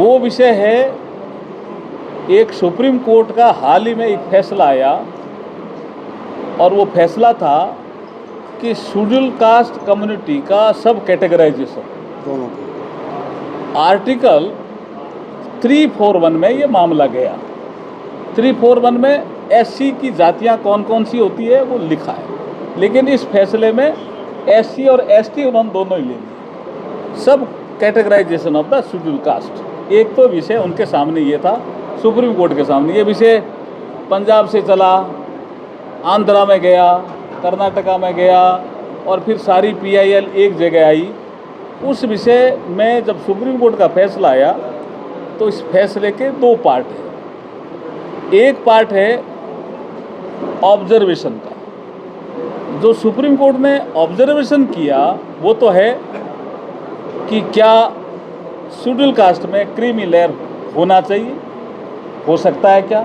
वो विषय है, एक सुप्रीम कोर्ट का हाल ही में एक फैसला आया और वो फैसला था कि शेड्यूल कास्ट कम्युनिटी का सब कैटेगराइजेशन दोनों को आर्टिकल 341 में ये मामला गया। 341 में एससी की जातियां कौन कौन सी होती है वो लिखा है, लेकिन इस फैसले में एससी और एसटी उन्होंने दोनों ही ले लिए, सब categorization of the schedule caste. एक तो विषय उनके सामने ये था, सुप्रीम कोर्ट के सामने ये विषय पंजाब से चला, आंध्रा में गया, कर्नाटका में गया और फिर सारी पीआईएल एक जगह आई। उस विषय में जब सुप्रीम कोर्ट का फैसला आया तो इस फैसले के दो पार्ट हैं। एक पार्ट है ऑब्जर्वेशन का, जो सुप्रीम कोर्ट ने ऑब्जर्वेशन किया वो तो है कि क्या शेड्यूल कास्ट में क्रीमी लेयर होना चाहिए, हो सकता है क्या,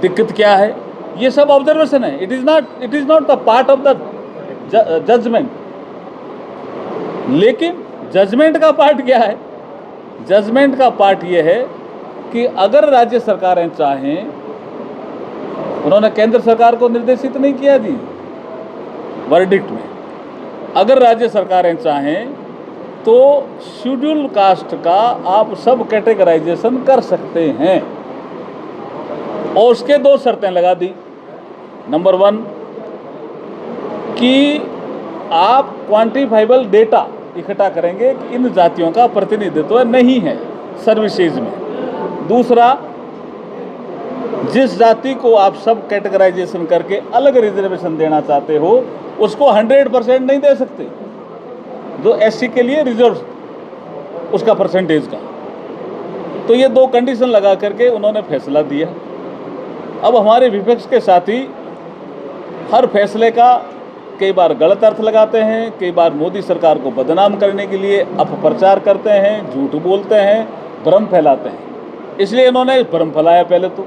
दिक्कत क्या है, ये सब ऑब्जर्वेशन है। It is not the part of the judgment. लेकिन जजमेंट का पार्ट क्या है? जजमेंट का पार्ट ये है कि अगर राज्य सरकारें चाहें, उन्होंने केंद्र सरकार को निर्देशित नहीं किया जी वर्डिक्ट में, अगर राज्य सरकारें चाहें तो शेड्यूल कास्ट का आप सब कैटेगराइजेशन कर सकते हैं और उसके दो शर्तें लगा दी। नंबर 1 कि आप क्वांटिफाइबल डेटा इकट्ठा करेंगे कि इन जातियों का प्रतिनिधित्व नहीं है सर्विसेज में। दूसरा, जिस जाति को आप सब कैटेगराइजेशन करके अलग रिजर्वेशन देना चाहते हो उसको 100% नहीं दे सकते, जो एससी के लिए रिजर्व उसका परसेंटेज का। तो ये दो कंडीशन लगा करके उन्होंने फैसला दिया। अब हमारे विपक्ष के साथी हर फैसले का कई बार गलत अर्थ लगाते हैं, कई बार मोदी सरकार को बदनाम करने के लिए अपप्रचार करते हैं, झूठ बोलते हैं, भ्रम फैलाते हैं। इसलिए इन्होंने भ्रम फैलाया पहले तो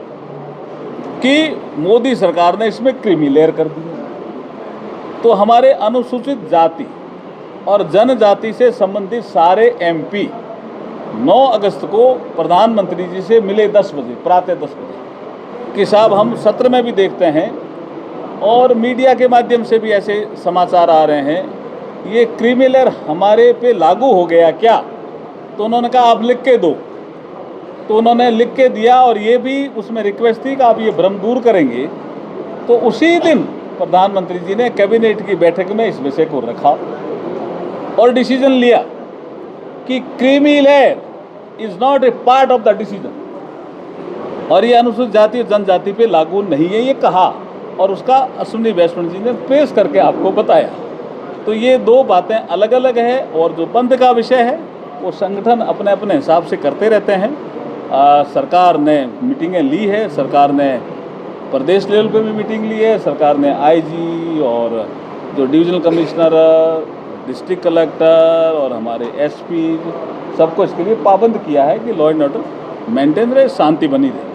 कि मोदी सरकार ने इसमें क्रीमी लेयर कर दी। तो हमारे अनुसूचित जाति और जनजाति से संबंधित सारे एमपी 9 अगस्त को प्रधानमंत्री जी से मिले 10 बजे, प्रातः 10 बजे कि साहब हम सत्र में भी देखते हैं और मीडिया के माध्यम से भी ऐसे समाचार आ रहे हैं, ये क्रीमी लेयर हमारे पे लागू हो गया क्या? तो उन्होंने कहा आप लिख के दो। तो उन्होंने लिख के दिया और ये भी उसमें रिक्वेस्ट थी कि आप ये भ्रम दूर करेंगे। तो उसी दिन प्रधानमंत्री जी ने कैबिनेट की बैठक में इस विषय को रखा और डिसीजन लिया कि creamy layer is not a part of the decision और ये अनुसूचित जाति और जनजाति पे लागू नहीं है, ये कहा और उसका अश्विनी वैष्णव जी ने पेश करके आपको बताया। तो ये दो बातें अलग अलग है और जो बंद का विषय है वो संगठन अपने अपने हिसाब से करते रहते हैं। सरकार ने मीटिंगें ली है, सरकार ने प्रदेश लेवल पे भी मीटिंग ली है, सरकार ने आईजी और जो डिविजनल कमिश्नर, डिस्ट्रिक्ट कलेक्टर और हमारे एसपी सबको इसके लिए पाबंद किया है कि लॉ एंड ऑर्डर मेंटेन रहे, शांति बनी रहे।